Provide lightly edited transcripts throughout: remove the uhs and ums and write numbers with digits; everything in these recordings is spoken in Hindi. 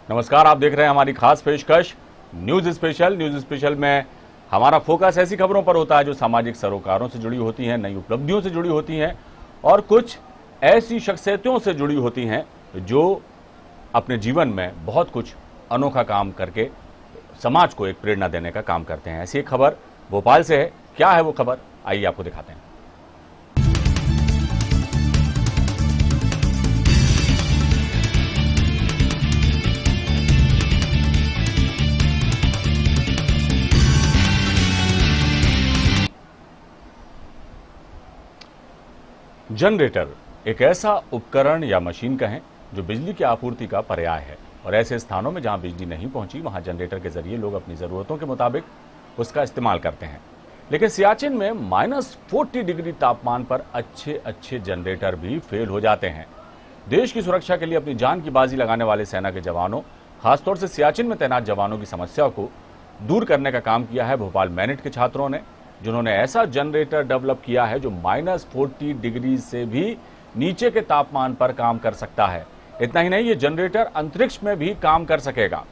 नमस्कार, आप देख रहे हैं हमारी खास पेशकश न्यूज स्पेशल। न्यूज स्पेशल में हमारा फोकस ऐसी खबरों पर होता है जो सामाजिक सरोकारों से जुड़ी होती हैं, नई उपलब्धियों से जुड़ी होती हैं और कुछ ऐसी शख्सियतों से जुड़ी होती हैं जो अपने जीवन में बहुत कुछ अनोखा काम करके समाज को एक प्रेरणा देने का काम करते हैं। ऐसी एक खबर भोपाल से है। क्या है वो खबर, आइए आपको दिखाते हैं। जनरेटर एक ऐसा उपकरण या मशीन कहें जो बिजली की आपूर्ति का पर्याय है और ऐसे स्थानों में जहां बिजली नहीं पहुंची वहां जनरेटर के जरिए लोग अपनी जरूरतों के मुताबिक उसका इस्तेमाल करते हैं। लेकिन सियाचिन में -40 डिग्री तापमान पर अच्छे जनरेटर भी फेल हो जाते हैं। देश की सुरक्षा के लिए अपनी जान की बाजी लगाने वाले सेना के जवानों, खासतौर से सियाचिन में तैनात जवानों की समस्या को दूर करने का काम किया है भोपाल मैनेट के छात्रों ने, जिन्होंने ऐसा जनरेटर डेवलप किया है जो -40 डिग्री से भी नीचे के तापमान पर काम कर सकता है। इतना ही नहीं, ये जनरेटर अंतरिक्ष में भी काम कर सकेगा।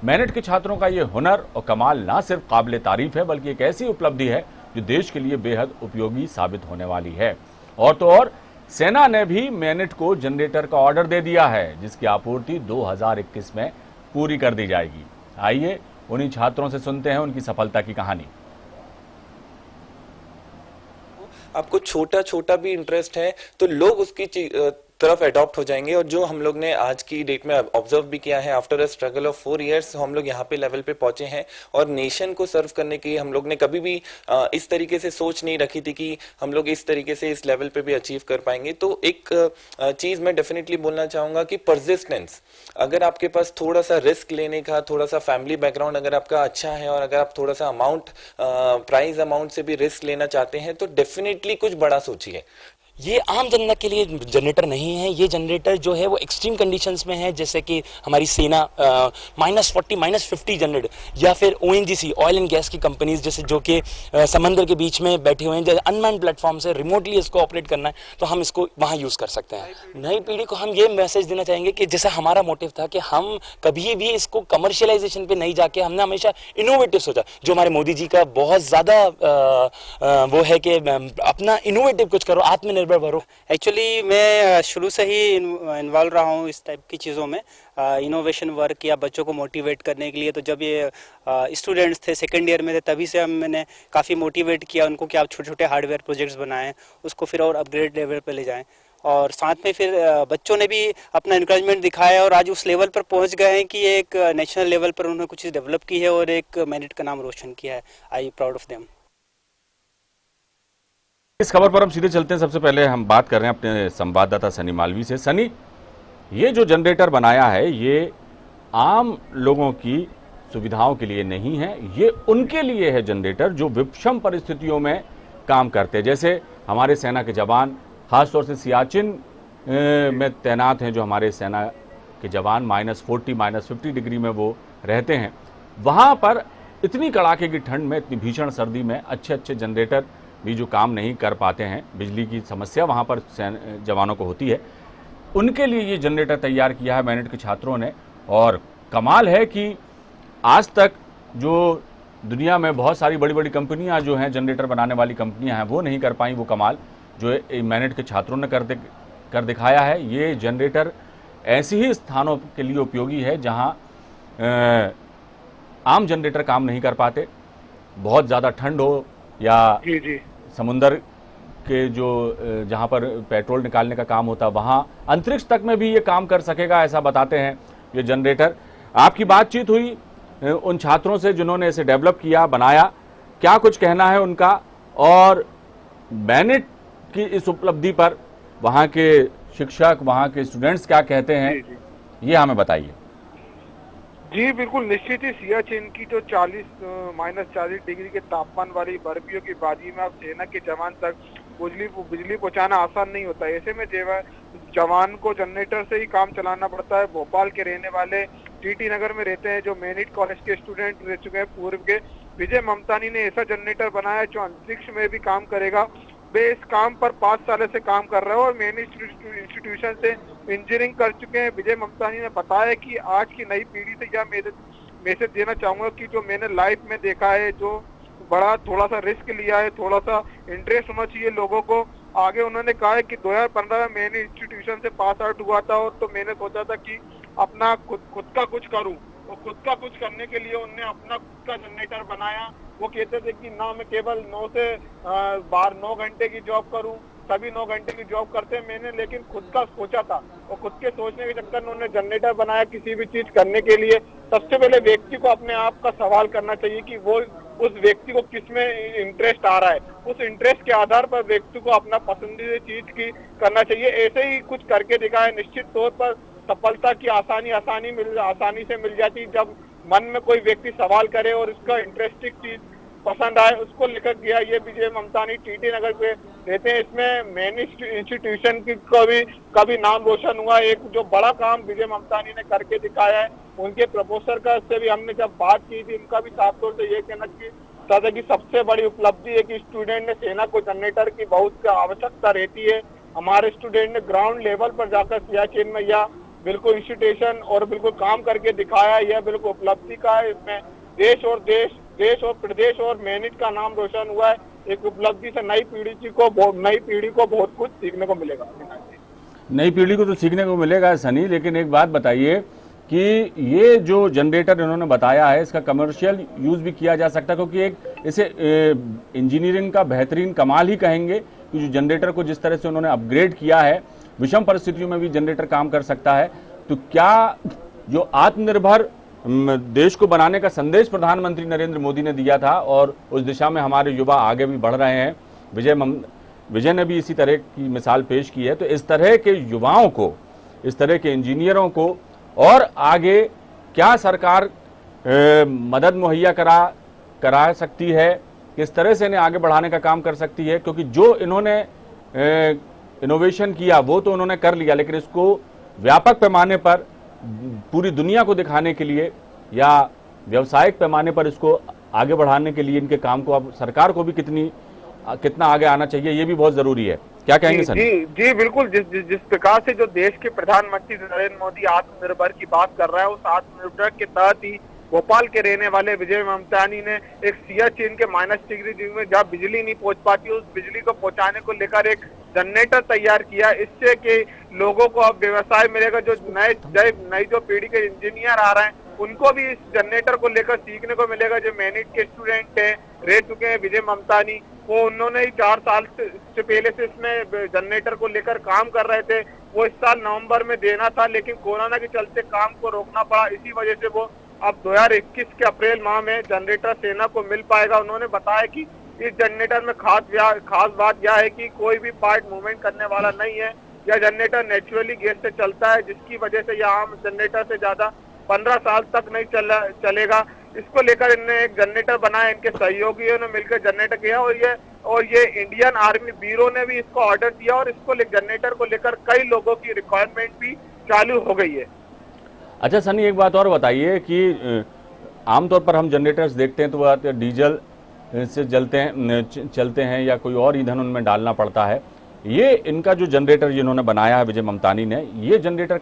मैनेट के छात्रों का ये हुनर और कमाल ना सिर्फ काबिल तारीफ है बल्कि एक ऐसी उपलब्धि है जो देश के लिए बेहद उपयोगी साबित होने वाली है। और तो और सेना ने भी मैनेट को जनरेटर का ऑर्डर दे दिया है जिसकी आपूर्ति 2021 में पूरी कर दी जाएगी। आइए उन्हीं छात्रों से सुनते हैं उनकी सफलता की कहानी। आपको छोटा छोटा भी इंटरेस्ट है तो लोग उसकी तरफ अडॉप्ट हो जाएंगे। और जो हम लोग ने आज की डेट में ऑब्जर्व भी किया है, after a struggle of 4 years हम लोग यहाँ पे लेवल पे पहुंचे हैं। और नेशन को सर्व करने की हम लोग ने कभी भी इस तरीके से सोच नहीं रखी थी कि हम लोग इस तरीके से इस लेवल पे भी अचीव कर पाएंगे। तो एक चीज मैं डेफिनेटली बोलना चाहूंगा कि परसिस्टेंस, अगर आपके पास थोड़ा सा रिस्क लेने का, थोड़ा सा फैमिली बैकग्राउंड अगर आपका अच्छा है और अगर आप थोड़ा सा अमाउंट, प्राइस अमाउंट से भी रिस्क लेना चाहते हैं तो डेफिनेटली कुछ बड़ा सोचिए। ये आम जनता के लिए जनरेटर नहीं है। ये जनरेटर जो है वो एक्सट्रीम कंडीशंस में है, जैसे कि हमारी सेना -40 -50 जनरेटर, या फिर ONGC ऑयल एंड गैस की कंपनीज जैसे जो कि समंदर के बीच में बैठे हुए हैं, जैसे अनमैन्ड प्लेटफॉर्म से रिमोटली इसको ऑपरेट करना है तो हम इसको वहाँ यूज़ कर सकते हैं। नई पीढ़ी को हम ये मैसेज देना चाहेंगे कि जैसे हमारा मोटिव था कि हम कभी भी इसको कमर्शियलाइजेशन पे नहीं जाके हमने हमेशा इनोवेटिव सोचा, जो हमारे मोदी जी का बहुत ज़्यादा वो है कि अपना इनोवेटिव कुछ करो, आत्मनिर्भर बनो। एक्चुअली मैं शुरू से ही इन्वॉल्व रहा हूँ इस टाइप की चीज़ों में, इनोवेशन वर्क या बच्चों को मोटिवेट करने के लिए। तो जब ये स्टूडेंट्स थे, सेकेंड ईयर में थे, तभी से मैंने काफ़ी मोटिवेट किया उनको कि आप छोटे छोटे हार्डवेयर प्रोजेक्ट्स बनाएं, उसको फिर और अपग्रेड लेवल पे ले जाएं। और साथ में फिर बच्चों ने भी अपना इंकरेजमेंट दिखाया और आज उस लेवल पर पहुंच गए हैं कि एक नेशनल लेवल पर उन्होंने कुछ चीज़ डेवलप की है और एक मैनेट का नाम रोशन किया है। I proud of them. इस खबर पर हम सीधे चलते हैं। सबसे पहले हम बात कर रहे हैं अपने संवाददाता सनी मालवी से। सनी, ये जो जनरेटर बनाया है ये आम लोगों की सुविधाओं के लिए नहीं है, ये उनके लिए है जनरेटर जो विषम परिस्थितियों में काम करते हैं। जैसे हमारे सेना के जवान, खासतौर से सियाचिन में तैनात हैं जो हमारे सेना के जवान, -40 -50 डिग्री में वो रहते हैं। वहाँ पर इतनी कड़ाके की ठंड में, इतनी भीषण सर्दी में अच्छे जनरेटर भी जो काम नहीं कर पाते हैं, बिजली की समस्या वहाँ पर जवानों को होती है, उनके लिए ये जनरेटर तैयार किया है मैनेट के छात्रों ने। और कमाल है कि आज तक जो दुनिया में बहुत सारी बड़ी बड़ी कंपनियां जो हैं, जनरेटर बनाने वाली कंपनियां हैं, वो नहीं कर पाई वो कमाल जो मैनेट के छात्रों ने कर दिखाया है। ये जनरेटर ऐसे ही स्थानों के लिए उपयोगी है जहां आम जनरेटर काम नहीं कर पाते। बहुत ज़्यादा ठंड हो या जी समुंदर के जो जहां पर पेट्रोल निकालने का काम होता है, वहां अंतरिक्ष तक में भी ये काम कर सकेगा, ऐसा बताते हैं ये जनरेटर। आपकी बातचीत हुई उन छात्रों से जिन्होंने इसे डेवलप किया, बनाया, क्या कुछ कहना है उनका और मैनेट की इस उपलब्धि पर वहां के शिक्षक, वहां के स्टूडेंट्स क्या कहते हैं, ये हमें बताइए। जी बिल्कुल, निश्चित ही सियाचिन की तो -40 डिग्री के तापमान वाली बर्फियों की बाजी में अब सेना के जवान तक बिजली पहुंचाना आसान नहीं होता है। ऐसे में जवान को जनरेटर से ही काम चलाना पड़ता है। भोपाल के रहने वाले टीटी नगर में रहते हैं जो मैनेट कॉलेज के स्टूडेंट रह चुके हैं पूर्व के, विजय ममतानी ने ऐसा जनरेटर बनाया जो अंतरिक्ष में भी काम करेगा। वे इस काम पर 5 साल से काम कर रहे हैं और मेन इंस्टीट्यूशन से इंजीनियरिंग कर चुके हैं। विजय ममतानी ने बताया कि आज की नई पीढ़ी से यह मैसेज देना चाहूंगा कि जो मैंने लाइफ में देखा है, जो बड़ा थोड़ा सा रिस्क लिया है, थोड़ा सा इंटरेस्ट होना चाहिए लोगों को। आगे उन्होंने कहा है कि 2015 में मैंने इंस्टीट्यूशन से पास आउट हुआ था और तो मैंने सोचा था कि अपना खुद का कुछ करूं, और खुद का कुछ करने के लिए उन्होंने अपना खुद का जनरेटर बनाया। वो कहते थे कि ना मैं केवल 9 से 9 घंटे की जॉब करूं, सभी 9 घंटे की जॉब करते हैं मैंने, लेकिन खुद का सोचा था और खुद के सोचने के चक्कर में उन्होंने जनरेटर बनाया। किसी भी चीज करने के लिए सबसे पहले व्यक्ति को अपने आप का सवाल करना चाहिए कि वो उस व्यक्ति को किस में इंटरेस्ट आ रहा है, उस इंटरेस्ट के आधार पर व्यक्ति को अपना पसंदीदा चीज की करना चाहिए। ऐसे ही कुछ करके दिखाया। निश्चित तौर पर सफलता की आसानी से मिल जाती जब मन में कोई व्यक्ति सवाल करे और उसका इंटरेस्टिंग चीज पसंद आए, उसको लेकर गया। ये विजय ममतानी टीटी नगर पे रहते हैं। इसमें मेन इंस्टीट्यूशन की कभी नाम रोशन हुआ। एक जो बड़ा काम विजय ममतानी ने करके दिखाया है। उनके प्रपोजर का से भी हमने जब बात की थी, उनका भी साफ तौर से ये कहना था कि सबसे बड़ी उपलब्धि है कि स्टूडेंट ने सेना को जनरेटर की बहुत आवश्यकता रहती है। हमारे स्टूडेंट ने ग्राउंड लेवल पर जाकर सियाचिन में यह बिल्कुल इंस्टीट्यूशन और बिल्कुल काम करके दिखाया। यह बिल्कुल उपलब्धि का है। इसमें देश और प्रदेश और मेहनत का नाम रोशन हुआ है। एक उपलब्धि से नई पीढ़ी को बहुत कुछ सीखने को मिलेगा। नई पीढ़ी को तो सीखने को मिलेगा सनी, लेकिन एक बात बताइए कि ये जो जनरेटर इन्होंने बताया है इसका कमर्शियल यूज भी किया जा सकता है, क्योंकि एक इसे इंजीनियरिंग का बेहतरीन कमाल ही कहेंगे कि जो जनरेटर को जिस तरह से उन्होंने अपग्रेड किया है, विषम परिस्थितियों में भी जनरेटर काम कर सकता है। तो क्या जो आत्मनिर्भर देश को बनाने का संदेश प्रधानमंत्री नरेंद्र मोदी ने दिया था और उस दिशा में हमारे युवा आगे भी बढ़ रहे हैं, विजय ने भी इसी तरह की मिसाल पेश की है। तो इस तरह के युवाओं को, इस तरह के इंजीनियरों को और आगे क्या सरकार मदद मुहैया करा सकती है, किस तरह से इन्हें आगे बढ़ाने का काम कर सकती है, क्योंकि जो इन्होंने इनोवेशन किया वो तो उन्होंने कर लिया, लेकिन इसको व्यापक पैमाने पर पूरी दुनिया को दिखाने के लिए या व्यावसायिक पैमाने पर इसको आगे बढ़ाने के लिए इनके काम को अब सरकार को भी कितना आगे आना चाहिए, ये भी बहुत जरूरी है। क्या कहेंगे सर? जी बिल्कुल। जिस प्रकार से जो देश के प्रधानमंत्री नरेंद्र मोदी आत्मनिर्भर की बात कर रहा है, उस आत्मनिर्भर के तहत ही भोपाल के रहने वाले विजय ममतानी ने एक सियाचिन के -डिग्री में जहाँ बिजली नहीं पहुंच पाती, उस बिजली को पहुंचाने को लेकर एक जनरेटर तैयार किया। इससे कि लोगों को अब व्यवसाय मिलेगा। जो नई जो पीढ़ी के इंजीनियर आ रहे हैं उनको भी इस जनरेटर को लेकर सीखने को मिलेगा। जो मेनिट के स्टूडेंट रह चुके हैं विजय ममतानी, वो उन्होंने ही 4 साल से पहले से इसमें जनरेटर को लेकर काम कर रहे थे। वो इस साल नवंबर में देना था, लेकिन कोरोना के चलते काम को रोकना पड़ा। इसी वजह से वो अब 2021 के अप्रैल माह में जनरेटर सेना को मिल पाएगा। उन्होंने बताया कि इस जनरेटर में खास बात यह है कि कोई भी पार्ट मूवमेंट करने वाला नहीं है। यह जनरेटर नेचुरली गैस से चलता है, जिसकी वजह से यह आम जनरेटर से ज्यादा 15 साल तक नहीं चलेगा। इसको लेकर इन्होंने एक जनरेटर बनाया, इनके सहयोगियों ने मिलकर जनरेटर किया और ये इंडियन आर्मी वीरों ने भी इसको ऑर्डर दिया और इसको जनरेटर को लेकर कई लोगों की रिक्वायरमेंट भी चालू हो गई है। अच्छा सनी, एक बात और बताइए कि आमतौर पर हम जनरेटर्स देखते हैं तो वह डीजल से चलते हैं या कोई और ईंधन उनमें डालना पड़ता है। ये इनका जो जनरेटर जिन्होंने बनाया है विजय ममतानी ने, ये जनरेटर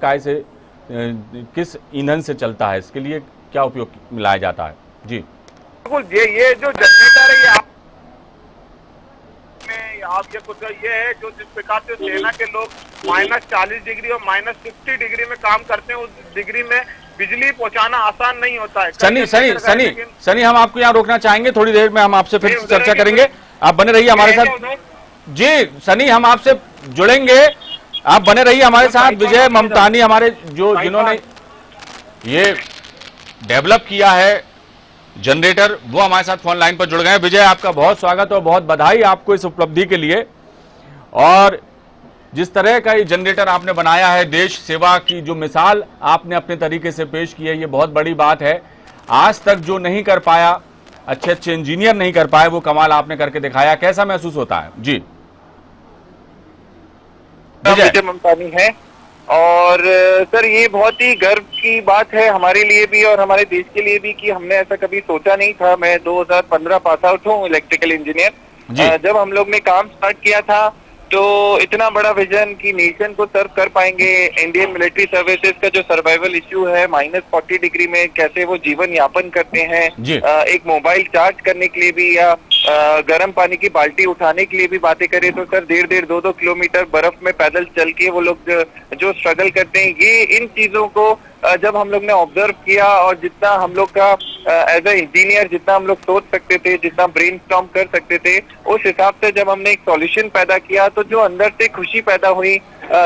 किस ईंधन से चलता है, इसके लिए क्या उपयोग मिलाया जाता है? जी बिल्कुल, ये जो जनरेटर है ये है जो जिस प्रकार से सेना के लोग -40 डिग्री और -50 डिग्री में काम करते हैं, उस डिग्री में बिजली पहुंचाना आसान नहीं होता है। सनी हम आपको यहाँ रोकना चाहेंगे, थोड़ी देर में हम आपसे फिर चर्चा करेंगे। आप बने रहिए हमारे साथ। जी सनी, हम आपसे जुड़ेंगे, आप बने रहिए हमारे साथ। विजय ममतानी हमारे जिन्होंने ये डेवलप किया है जनरेटर, वो हमारे साथ फोन लाइन पर जुड़ गए। विजय, आपका बहुत स्वागत और बहुत बधाई आपको इस उपलब्धि के लिए। और जिस तरह का ये जनरेटर आपने बनाया है, देश सेवा की जो मिसाल आपने अपने तरीके से पेश की है, ये बहुत बड़ी बात है। आज तक जो नहीं कर पाया, अच्छे इंजीनियर नहीं कर पाए, वो कमाल आपने करके दिखाया। कैसा महसूस होता है? जी विजय ममतानी है और सर ये बहुत ही गर्व की बात है हमारे लिए भी और हमारे देश के लिए भी कि हमने ऐसा कभी सोचा नहीं था। मैं 2015 पास आउट हूँ इलेक्ट्रिकल इंजीनियर जब हम लोग ने काम स्टार्ट किया था तो इतना बड़ा विजन कि नेशन को सर्व कर पाएंगे, इंडियन मिलिट्री सर्विसेज का जो सर्वाइवल इश्यू है -40 डिग्री में कैसे वो जीवन यापन करते हैं, एक मोबाइल चार्ज करने के लिए भी या गर्म पानी की बाल्टी उठाने के लिए भी बातें करें तो सर 1.5 2 किलोमीटर बर्फ में पैदल चल के वो लोग जो स्ट्रगल करते हैं, ये इन चीजों को जब हम लोग ने ऑब्जर्व किया और जितना हम लोग का एज ए इंजीनियर जितना हम लोग सोच सकते थे, जितना ब्रेनस्टॉर्म कर सकते थे, उस हिसाब से जब हमने एक सॉल्यूशन पैदा किया तो जो अंदर से खुशी पैदा हुई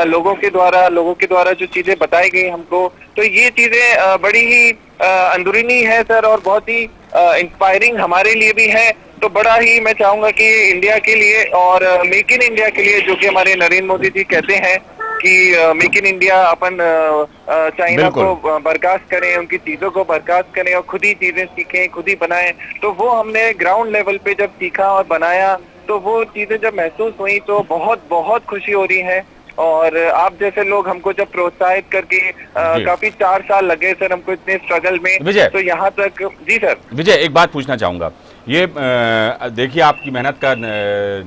लोगों के द्वारा जो चीजें बताई गई हमको, तो ये चीजें बड़ी ही अंदरूनी है सर और बहुत ही इंस्पायरिंग हमारे लिए भी है। तो बड़ा ही मैं चाहूंगा कि इंडिया के लिए और मेक इन इंडिया के लिए, जो कि हमारे नरेंद्र मोदी जी कहते हैं कि make in India, upon China को बर्खास्त करें, उनकी चीजों को बर्खास्त करें और खुद ही चीजें सीखें, खुद ही बनाएं। तो वो हमने ग्राउंड लेवल पे जब सीखा और बनाया तो वो चीजें जब महसूस हुई तो बहुत बहुत खुशी हो रही है। और आप जैसे लोग हमको जब प्रोत्साहित करके काफी 4 साल लगे सर हमको इतने स्ट्रगल में, तो यहाँ तक। जी सर। विजय, एक बात पूछना चाहूंगा, ये देखिए आपकी मेहनत का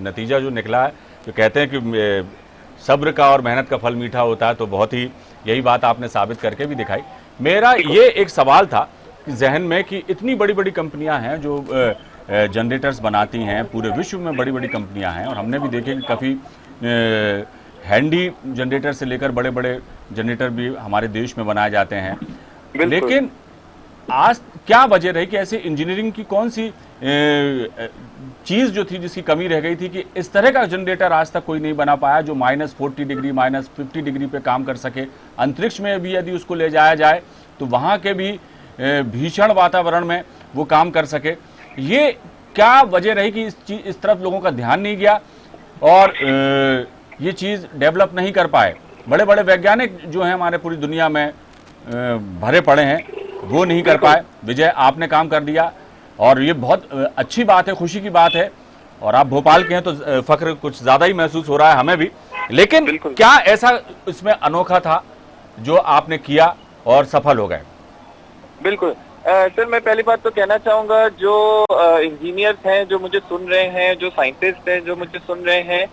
नतीजा जो निकला है, जो कहते हैं कि सब्र का और मेहनत का फल मीठा होता है, तो बहुत ही यही बात आपने साबित करके भी दिखाई। मेरा ये एक सवाल था जहन में कि इतनी बड़ी बड़ी कंपनियां हैं जो जनरेटर्स बनाती हैं, पूरे विश्व में बड़ी बड़ी कंपनियां हैं और हमने भी देखे कि काफ़ी हैंडी जनरेटर से लेकर बड़े बड़े जनरेटर भी हमारे देश में बनाए जाते हैं, लेकिन आज क्या वजह रही कि ऐसे इंजीनियरिंग की कौन सी चीज जो थी जिसकी कमी रह गई थी कि इस तरह का जनरेटर आज तक कोई नहीं बना पाया जो -40 डिग्री -50 डिग्री पे काम कर सके, अंतरिक्ष में भी यदि उसको ले जाया जाए तो वहां के भी भीषण वातावरण में वो काम कर सके। ये क्या वजह रही कि इस तरफ लोगों का ध्यान नहीं गया और ये चीज डेवलप नहीं कर पाए? बड़े बड़े वैज्ञानिक जो हैं हमारे पूरी दुनिया में भरे पड़े हैं, वो नहीं कर पाए। विजय, आपने काम कर दिया और ये बहुत अच्छी बात है, खुशी की बात है, और आप भोपाल के हैं तो फख्र कुछ ज्यादा ही महसूस हो रहा है हमें भी। लेकिन क्या ऐसा इसमें अनोखा था जो आपने किया और सफल हो गए? बिल्कुल सर, मैं पहली बात तो कहना चाहूंगा जो इंजीनियर्स हैं जो मुझे सुन रहे हैं, जो साइंटिस्ट हैं जो मुझे सुन रहे हैं,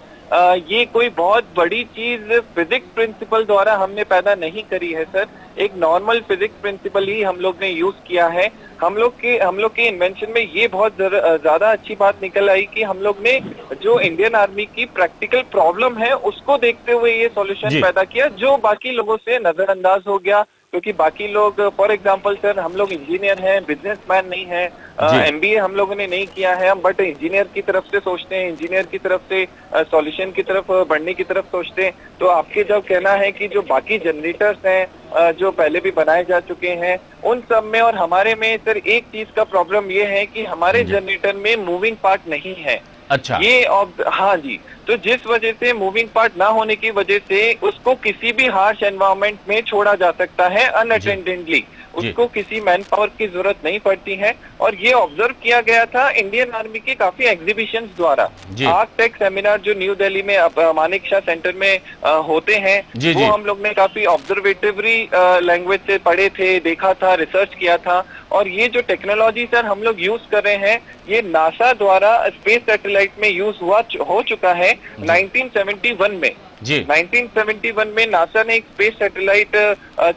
ये कोई बहुत बड़ी चीज फिजिक्स प्रिंसिपल द्वारा हमने पैदा नहीं करी है सर। एक नॉर्मल फिजिक्स प्रिंसिपल ही हम लोग ने यूज किया है। हम लोग के इन्वेंशन में ये बहुत ज्यादा अच्छी बात निकल आई कि हम लोग ने जो इंडियन आर्मी की प्रैक्टिकल प्रॉब्लम है उसको देखते हुए ये सॉल्यूशन पैदा किया, जो बाकी लोगों से नजरअंदाज हो गया। क्योंकि बाकी लोग, फॉर एग्जांपल सर, हम लोग इंजीनियर हैं, बिजनेसमैन नहीं है, MBA हम लोगों ने नहीं किया है, बट इंजीनियर की तरफ से सोचते हैं, इंजीनियर की तरफ से सॉल्यूशन की तरफ बढ़ने की तरफ सोचते हैं। तो आपके जब कहना है कि जो बाकी जनरेटर्स हैं जो पहले भी बनाए जा चुके हैं उन सब में और हमारे में सर एक चीज का प्रॉब्लम ये है कि हमारे जनरेटर में मूविंग पार्ट नहीं है। अच्छा। ये हाँ जी, तो जिस वजह से मूविंग पार्ट ना होने की वजह से उसको किसी भी हार्श एनवायरनमेंट में छोड़ा जा सकता है अनअटेंडेडली, उसको किसी मैन पावर की जरूरत नहीं पड़ती है। और ये ऑब्जर्व किया गया था इंडियन आर्मी के काफी एग्जीबिशंस द्वारा। आर्कटेक सेमिनार जो न्यू दिल्ली में मानेकशॉ सेंटर में होते हैं, वो हम लोग ने काफी ऑब्जर्वेटिवली लैंग्वेज से पढ़े थे, देखा था, रिसर्च किया था। और ये जो टेक्नोलॉजी सर हम लोग यूज कर रहे हैं ये नासा द्वारा स्पेस सैटेलाइट में यूज हो चुका है 1971 में। 1971 में नासा ने एक स्पेस सैटेलाइट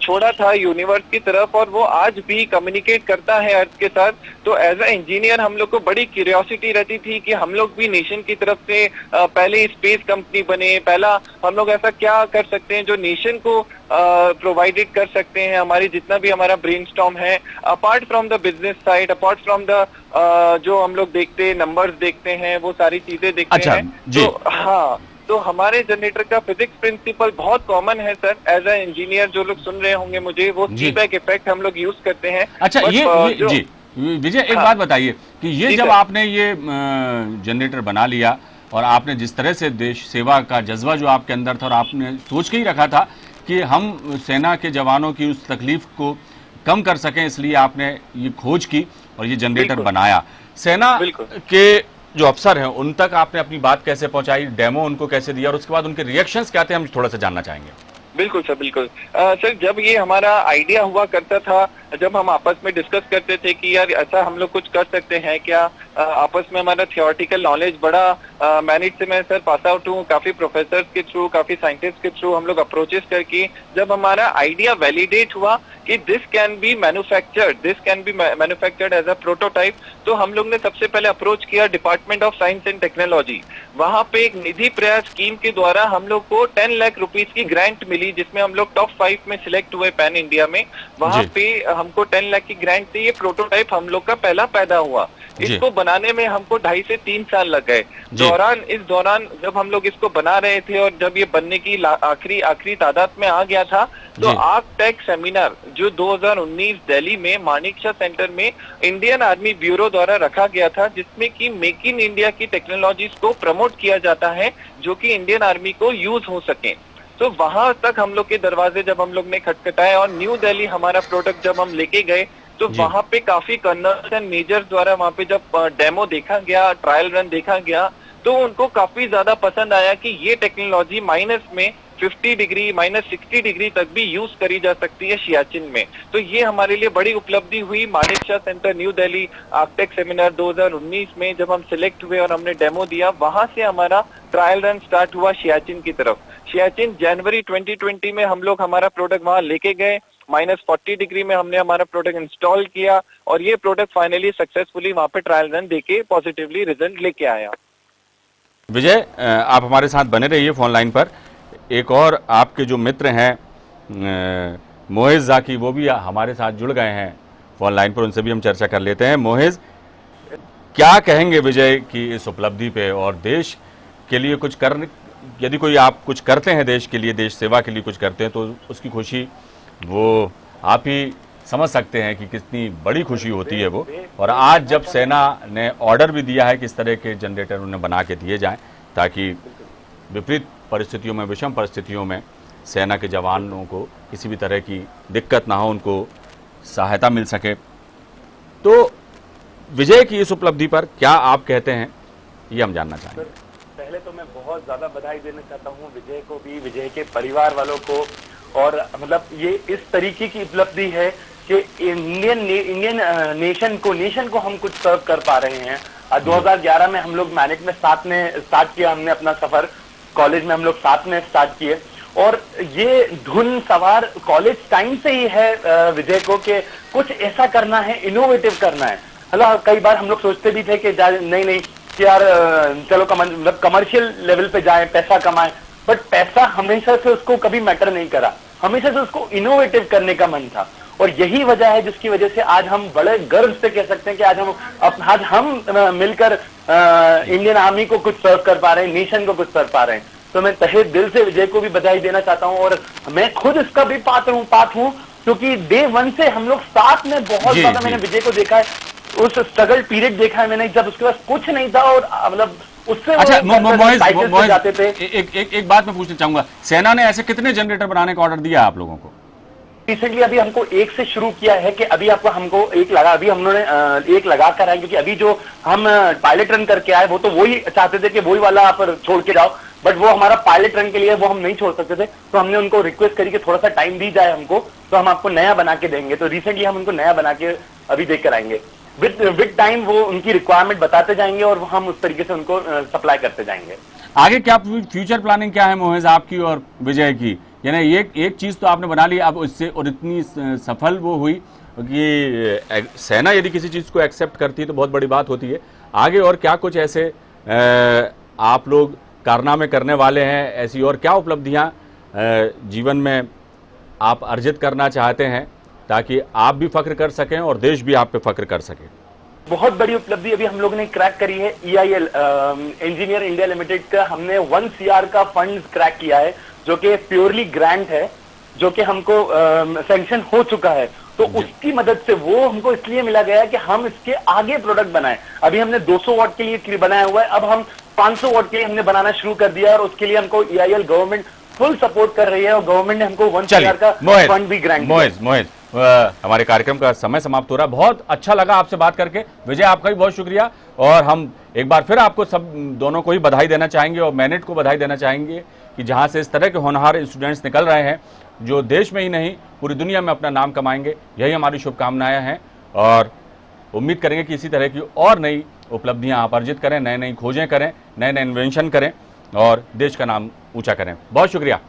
छोड़ा था यूनिवर्स की तरफ और वो आज भी कम्युनिकेट करता है अर्थ के साथ। तो एज ए इंजीनियर हम लोग को बड़ी क्यूरियोसिटी रहती थी कि हम लोग भी नेशन की तरफ से पहले स्पेस कंपनी बने, पहला हम लोग ऐसा क्या कर सकते हैं जो नेशन को प्रोवाइडेड कर सकते हैं। हमारी जितना भी हमारा ब्रेनस्टॉर्म है, apart from the business side, apart from the जो हम लोग देखते हैं, नंबर्स देखते हैं, वो सारी चीजें देखते हैं। तो हाँ, तो हमारे जनरेटर का फिजिक्स प्रिंसिपल बहुत कॉमन है सर। एज ए इंजीनियर जो लोग सुन रहे होंगे मुझे, वो फीडबैक इफेक्ट हम लोग यूज करते हैं। अच्छा, जी विजय, एक बात बताइए कि ये जब आपने ये जनरेटर बना लिया और आपने जिस तरह से देश सेवा का जज्बा जो आपके अंदर था और आपने सोच के ही रखा था कि हम सेना के जवानों की उस तकलीफ को कम कर सकें, इसलिए आपने ये खोज की और ये जनरेटर बनाया। सेना के जो अफसर हैं उन तक आपने अपनी बात कैसे पहुंचाई, डेमो उनको कैसे दिया और उसके बाद उनके रिएक्शंस क्या थे, हम थोड़ा सा जानना चाहेंगे। बिल्कुल सर, बिल्कुल सर, जब ये हमारा आइडिया हुआ करता था जब हम आपस में डिस्कस करते थे कि यार ऐसा हम लोग कुछ कर सकते हैं क्या, आपस में हमारा थियोरेटिकल नॉलेज बड़ा मैनेज से मैं सर पास आउट हूँ, काफी प्रोफेसर के थ्रू, काफी साइंटिस्ट के थ्रू हम लोग अप्रोचेस करके जब हमारा आइडिया वैलिडेट हुआ कि this can be manufactured as a prototype, तो हम लोग ने सबसे पहले अप्रोच किया department of science and technology. वहां पे एक निधि प्रयास स्कीम के द्वारा हम लोग को 10 लाख रुपीस की ग्रांट मिली, जिसमें हम लोग टॉप 5 में सिलेक्ट हुए पैन इंडिया में। वहां पे हमको 10 लाख की ग्रांट थी। ये प्रोटोटाइप हम लोग का पहला पैदा हुआ। इसको बनाने में हमको 2.5 से 3 साल लग गए। इस दौरान जब हम लोग इसको बना रहे थे और जब ये बनने की आखिरी तादाद में आ गया था, तो आर्कटेक सेमिनार जो 2019 दिल्ली में मानेकशॉ सेंटर में इंडियन आर्मी ब्यूरो द्वारा रखा गया था, जिसमें कि मेक इन इंडिया की टेक्नोलॉजीज को प्रमोट किया जाता है जो कि इंडियन आर्मी को यूज हो सके। तो वहां तक हम लोग के दरवाजे जब हम लोग ने खटखटाए और न्यू दिल्ली हमारा प्रोडक्ट जब हम लेके गए, तो वहां पे काफी कर्नल्स एंड मेजर्स द्वारा वहां पे जब डेमो देखा गया, ट्रायल रन देखा गया, तो उनको काफी ज्यादा पसंद आया कि ये टेक्नोलॉजी माइनस में 50 डिग्री -60 डिग्री तक भी यूज करी जा सकती है सियाचिन में। तो ये हमारे लिए बड़ी उपलब्धि हुई। मानेकशॉ सेंटर न्यू दिल्ली आर्कटेक सेमिनार 2019 में जब हम सिलेक्ट हुए और हमने डेमो दिया, वहां से हमारा ट्रायल रन स्टार्ट हुआ सियाचिन की तरफ। सियाचिन जनवरी 2020 में हम लोग हमारा प्रोडक्ट वहां लेके गए, -40 डिग्री में हमने हमारा प्रोडक्ट इंस्टॉल किया और ये प्रोडक्ट फाइनली सक्सेसफुली वहां पे ट्रायल रन देके पॉजिटिवली रिजल्ट लेके आया। विजय, आप हमारे साथ बने रहिए फोन लाइन पर। एक और आपके जो मित्र हैं मोहिज जाकी, वो भी हमारे साथ जुड़ गए हैं फोन लाइन पर, उनसे भी हम चर्चा कर लेते हैं। मोहिज, क्या कहेंगे विजय की इस उपलब्धि पे, और देश के लिए कुछ करने, यदि कोई आप कुछ करते हैं देश के लिए, देश सेवा के लिए कुछ करते हैं, तो उसकी खुशी वो आप ही समझ सकते हैं कि कितनी बड़ी खुशी होती है वो। और आज जब सेना ने ऑर्डर भी दिया है कि इस तरह के जनरेटर उन्हें बना के दिए जाएं, ताकि विपरीत परिस्थितियों में, विषम परिस्थितियों में सेना के जवानों को किसी भी तरह की दिक्कत ना हो, उनको सहायता मिल सके, तो विजय की इस उपलब्धि पर क्या आप कहते हैं, ये हम जानना चाहेंगे। पहले तो मैं बहुत ज्यादा बधाई देना चाहता हूँ विजय को भी, विजय के परिवार वालों को। और मतलब ये इस तरीके की उपलब्धि है कि इंडियन नेशन को हम कुछ सर्व कर पा रहे हैं। 2011 में हम लोग मैनेट में साथ में स्टार्ट किया, हमने अपना सफर कॉलेज में हम लोग साथ में स्टार्ट किए, और ये धुन सवार कॉलेज टाइम से ही है विजय को कि कुछ ऐसा करना है, इनोवेटिव करना है। मतलब कई बार हम लोग सोचते भी थे कि नहीं कि यार चलो मतलब कमर्शियल लेवल पे जाए, पैसा कमाए, बट पैसा हमेशा से उसको कभी मैटर नहीं करा, हमेशा से उसको इनोवेटिव करने का मन था। और यही वजह है जिसकी वजह से आज हम बड़े गर्व से कह सकते हैं कि आज हम मिलकर इंडियन आर्मी को कुछ सर्व कर पा रहे हैं, नेशन को कुछ सर्व पा रहे हैं। तो मैं तहे दिल से विजय को भी बधाई देना चाहता हूं, और मैं खुद इसका भी पात्र हूं, क्योंकि डे 1 से हम लोग साथ में बहुत ज्यादा मैंने विजय को देखा है, उस स्ट्रगल पीरियड देखा है मैंने, जब उसके पास कुछ नहीं था और मतलब उससे अच्छा, मोहिज जाते थे। एक बात मैं पूछना चाहूंगा, सेना ने ऐसे कितने जनरेटर बनाने का ऑर्डर दिया आप लोगों को? रिसेंटली अभी हमको एक से शुरू किया है कि अभी हमको एक लगा, अभी हमने एक लगा कर आए, क्योंकि अभी जो हम पायलट रन करके आए वो तो वही चाहते थे कि वही वाला आप छोड़ के जाओ, बट वो हमारा पायलट रन के लिए वो हम नहीं छोड़ सकते थे। तो हमने उनको रिक्वेस्ट करी कि थोड़ा सा टाइम दी जाए हमको, तो हम आपको नया बना के देंगे। तो रिसेंटली हम उनको नया बना के अभी देख कर आएंगे। विद टाइम वो उनकी रिक्वायरमेंट बताते जाएंगे और हम उस तरीके से उनको सप्लाई करते जाएंगे। आगे क्या फ्यूचर प्लानिंग क्या है मोहिज आपकी और विजय की? यानी एक चीज तो आपने बना ली, अब उससे और इतनी सफल वो हुई कि सेना यदि किसी चीज को एक्सेप्ट करती है तो बहुत बड़ी बात होती है। आगे और क्या कुछ ऐसे आप लोग कारनामे करने वाले हैं, ऐसी और क्या उपलब्धियां जीवन में आप अर्जित करना चाहते हैं ताकि आप भी फख्र कर सकें और देश भी आप पे फख्र कर सके? बहुत बड़ी उपलब्धि अभी हम लोग ने क्रैक करी है। EIL इंजीनियर इंडिया लिमिटेड का हमने 1 CR का फंड क्रैक किया है, जो कि प्योरली ग्रांट है, जो कि हमको सैंक्शन हो चुका है। तो उसकी मदद से वो हमको इसलिए मिला गया है कि हम इसके आगे प्रोडक्ट बनाएं। अभी हमने 200 वाट के लिए बनाया हुआ है, अब हम 500 वाट के लिए हमने बनाना शुरू कर दिया, और उसके लिए हमको EIL गवर्नमेंट फुल सपोर्ट कर रही है, और गवर्नमेंट ने हमको 1 CR का फंड भी ग्रांट किया। मोहिज, हमारे कार्यक्रम का समय समाप्त हो रहा है। बहुत अच्छा लगा आपसे बात करके विजय, आपका भी बहुत शुक्रिया। और हम एक बार फिर आपको सब दोनों को ही बधाई देना चाहेंगे और मैनेट को बधाई देना चाहेंगे कि जहां से इस तरह के होनहार स्टूडेंट्स निकल रहे हैं जो देश में ही नहीं पूरी दुनिया में अपना नाम कमाएंगे। यही हमारी शुभकामनाएं हैं और उम्मीद करेंगे कि इसी तरह की और नई उपलब्धियां आप अर्जित करें, नए नई खोजें करें, नए नए इन्वेंशन करें और देश का नाम ऊंचा करें। बहुत शुक्रिया।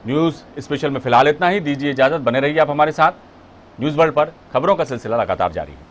न्यूज स्पेशल में फिलहाल इतना ही। दीजिए इजाजत, बने रहिए आप हमारे साथ। न्यूज वर्ल्ड पर खबरों का सिलसिला लगातार जारी है।